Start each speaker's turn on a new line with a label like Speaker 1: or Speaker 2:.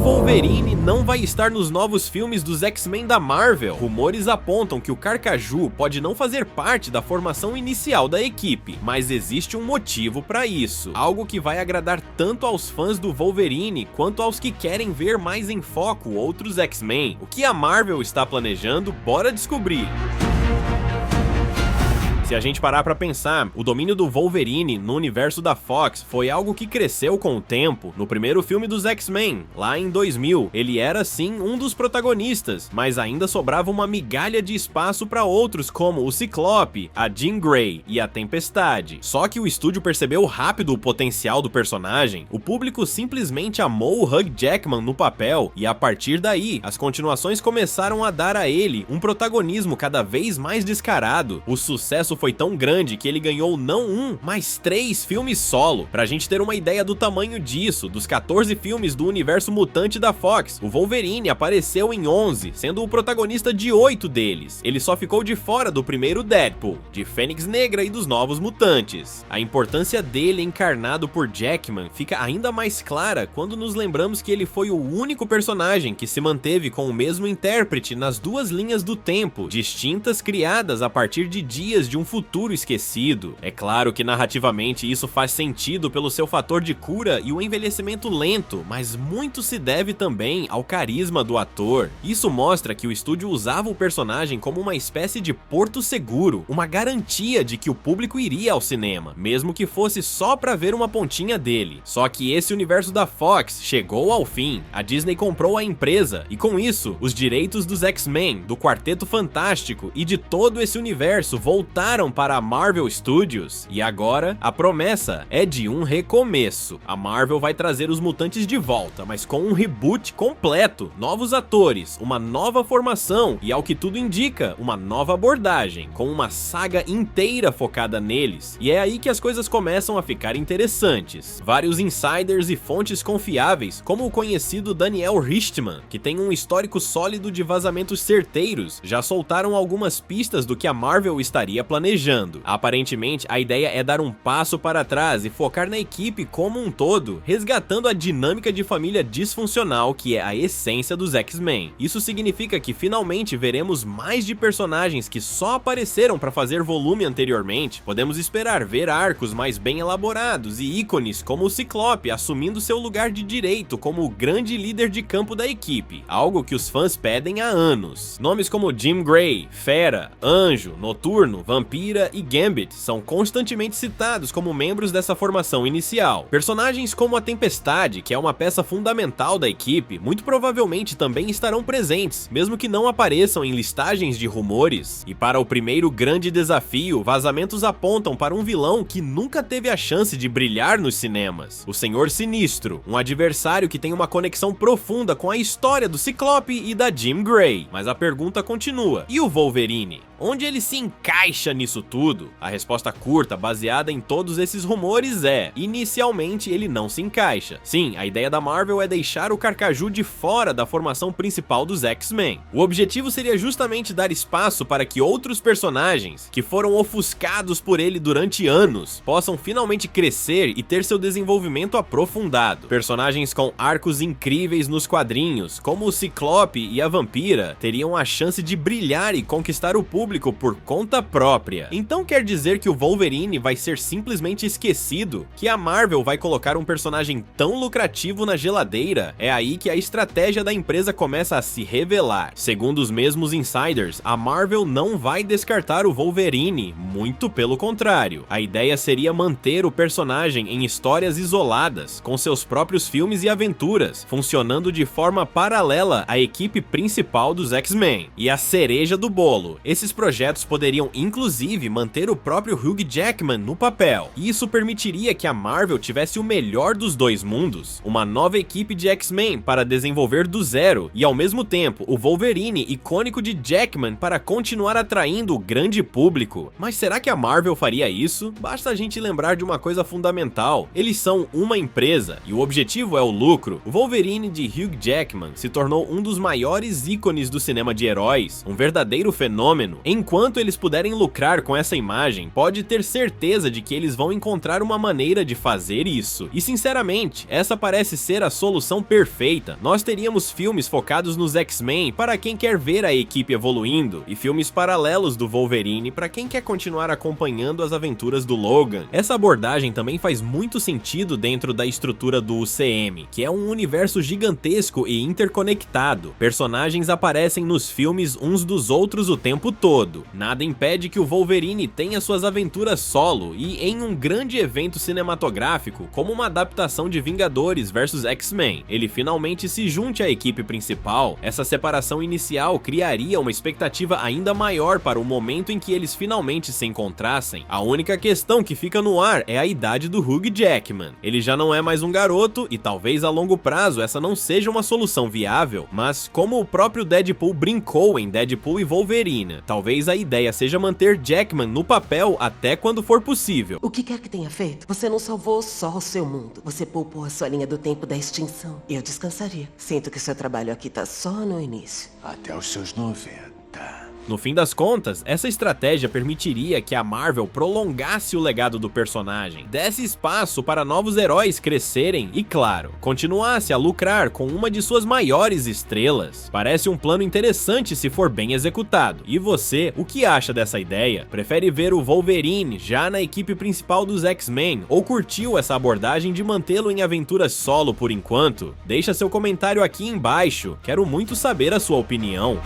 Speaker 1: Wolverine não vai estar nos novos filmes dos X-Men da Marvel. Rumores apontam que o Carcaju pode não fazer parte da formação inicial da equipe, mas existe um motivo para isso. Algo que vai agradar tanto aos fãs do Wolverine quanto aos que querem ver mais em foco outros X-Men. O que a Marvel está planejando? Bora descobrir! Se a gente parar pra pensar, o domínio do Wolverine no universo da Fox foi algo que cresceu com o tempo. No primeiro filme dos X-Men, lá em 2000, ele era sim um dos protagonistas, mas ainda sobrava uma migalha de espaço para outros como o Ciclope, a Jean Grey e a Tempestade. Só que o estúdio percebeu rápido o potencial do personagem, o público simplesmente amou o Hugh Jackman no papel e a partir daí, as continuações começaram a dar a ele um protagonismo cada vez mais descarado. O sucesso foi tão grande que ele ganhou não um, mas 3 filmes solo. Pra gente ter uma ideia do tamanho disso, dos 14 filmes do universo mutante da Fox, o Wolverine apareceu em 11, sendo o protagonista de 8 deles. Ele só ficou de fora do primeiro Deadpool, de Fênix Negra e dos Novos Mutantes. A importância dele encarnado por Jackman fica ainda mais clara quando nos lembramos que ele foi o único personagem que se manteve com o mesmo intérprete nas 2 linhas do tempo, distintas, criadas a partir de dias de um futuro esquecido. É claro que narrativamente isso faz sentido pelo seu fator de cura e o envelhecimento lento, mas muito se deve também ao carisma do ator. Isso mostra que o estúdio usava o personagem como uma espécie de porto seguro, uma garantia de que o público iria ao cinema, mesmo que fosse só pra ver uma pontinha dele. Só que esse universo da Fox chegou ao fim. A Disney comprou a empresa e com isso, os direitos dos X-Men, do Quarteto Fantástico e de todo esse universo voltaram para a Marvel Studios, e agora a promessa é de um recomeço. A Marvel vai trazer os mutantes de volta, mas com um reboot completo, novos atores, uma nova formação e, ao que tudo indica, uma nova abordagem, com uma saga inteira focada neles. E é aí que as coisas começam a ficar interessantes. Vários insiders e fontes confiáveis, como o conhecido Daniel Richtman, que tem um histórico sólido de vazamentos certeiros, já soltaram algumas pistas do que a Marvel estaria planejando. Aparentemente, a ideia é dar um passo para trás e focar na equipe como um todo, resgatando a dinâmica de família disfuncional que é a essência dos X-Men. Isso significa que finalmente veremos mais de personagens que só apareceram para fazer volume anteriormente. Podemos esperar ver arcos mais bem elaborados e ícones como o Ciclope assumindo seu lugar de direito como o grande líder de campo da equipe, algo que os fãs pedem há anos. Nomes como Jean Grey, Fera, Anjo, Noturno, Vampira e Gambit são constantemente citados como membros dessa formação inicial. Personagens como a Tempestade, que é uma peça fundamental da equipe, muito provavelmente também estarão presentes, mesmo que não apareçam em listagens de rumores. E para o primeiro grande desafio, vazamentos apontam para um vilão que nunca teve a chance de brilhar nos cinemas, o Senhor Sinistro, um adversário que tem uma conexão profunda com a história do Ciclope e da Jean Grey. Mas a pergunta continua: e o Wolverine? Onde ele se encaixa nisso tudo? A resposta curta, baseada em todos esses rumores, é: inicialmente ele não se encaixa. Sim, a ideia da Marvel é deixar o Carcaju de fora da formação principal dos X-Men. O objetivo seria justamente dar espaço para que outros personagens, que foram ofuscados por ele durante anos, possam finalmente crescer e ter seu desenvolvimento aprofundado. Personagens com arcos incríveis nos quadrinhos, como o Ciclope e a Vampira, teriam a chance de brilhar e conquistar o público por conta própria. Então quer dizer que o Wolverine vai ser simplesmente esquecido? Que a Marvel vai colocar um personagem tão lucrativo na geladeira? É aí que a estratégia da empresa começa a se revelar. Segundo os mesmos insiders, a Marvel não vai descartar o Wolverine, muito pelo contrário. A ideia seria manter o personagem em histórias isoladas, com seus próprios filmes e aventuras, funcionando de forma paralela à equipe principal dos X-Men. E a cereja do bolo, esses projetos poderiam inclusive manter o próprio Hugh Jackman no papel, e isso permitiria que a Marvel tivesse o melhor dos dois mundos, uma nova equipe de X-Men para desenvolver do zero, e ao mesmo tempo o Wolverine icônico de Jackman para continuar atraindo o grande público. Mas será que a Marvel faria isso? Basta a gente lembrar de uma coisa fundamental: eles são uma empresa, e o objetivo é o lucro. O Wolverine de Hugh Jackman se tornou um dos maiores ícones do cinema de heróis, um verdadeiro fenômeno, Enquanto eles puderem lucrar com essa imagem, pode ter certeza de que eles vão encontrar uma maneira de fazer isso. E sinceramente, essa parece ser a solução perfeita. Nós teríamos filmes focados nos X-Men para quem quer ver a equipe evoluindo, e filmes paralelos do Wolverine para quem quer continuar acompanhando as aventuras do Logan. Essa abordagem também faz muito sentido dentro da estrutura do UCM, que é um universo gigantesco e interconectado. Personagens aparecem nos filmes uns dos outros o tempo todo. Nada impede que o Wolverine tenha suas aventuras solo e em um grande evento cinematográfico, como uma adaptação de Vingadores vs X-Men, ele finalmente se junte à equipe principal. Essa separação inicial criaria uma expectativa ainda maior para o momento em que eles finalmente se encontrassem. A única questão que fica no ar é a idade do Hugh Jackman. Ele já não é mais um garoto e talvez a longo prazo essa não seja uma solução viável, mas como o próprio Deadpool brincou em Deadpool e Wolverine, talvez a ideia seja manter Jackman no papel até quando for possível.
Speaker 2: O que quer que tenha feito, você não salvou só o seu mundo, você poupou a sua linha do tempo da extinção. Eu descansaria. Sinto que seu trabalho aqui tá só no início.
Speaker 3: Até os seus 90.
Speaker 1: No fim das contas, essa estratégia permitiria que a Marvel prolongasse o legado do personagem, desse espaço para novos heróis crescerem e, claro, continuasse a lucrar com uma de suas maiores estrelas. Parece um plano interessante se for bem executado. E você, o que acha dessa ideia? Prefere ver o Wolverine já na equipe principal dos X-Men ou curtiu essa abordagem de mantê-lo em aventuras solo por enquanto? Deixa seu comentário aqui embaixo, quero muito saber a sua opinião.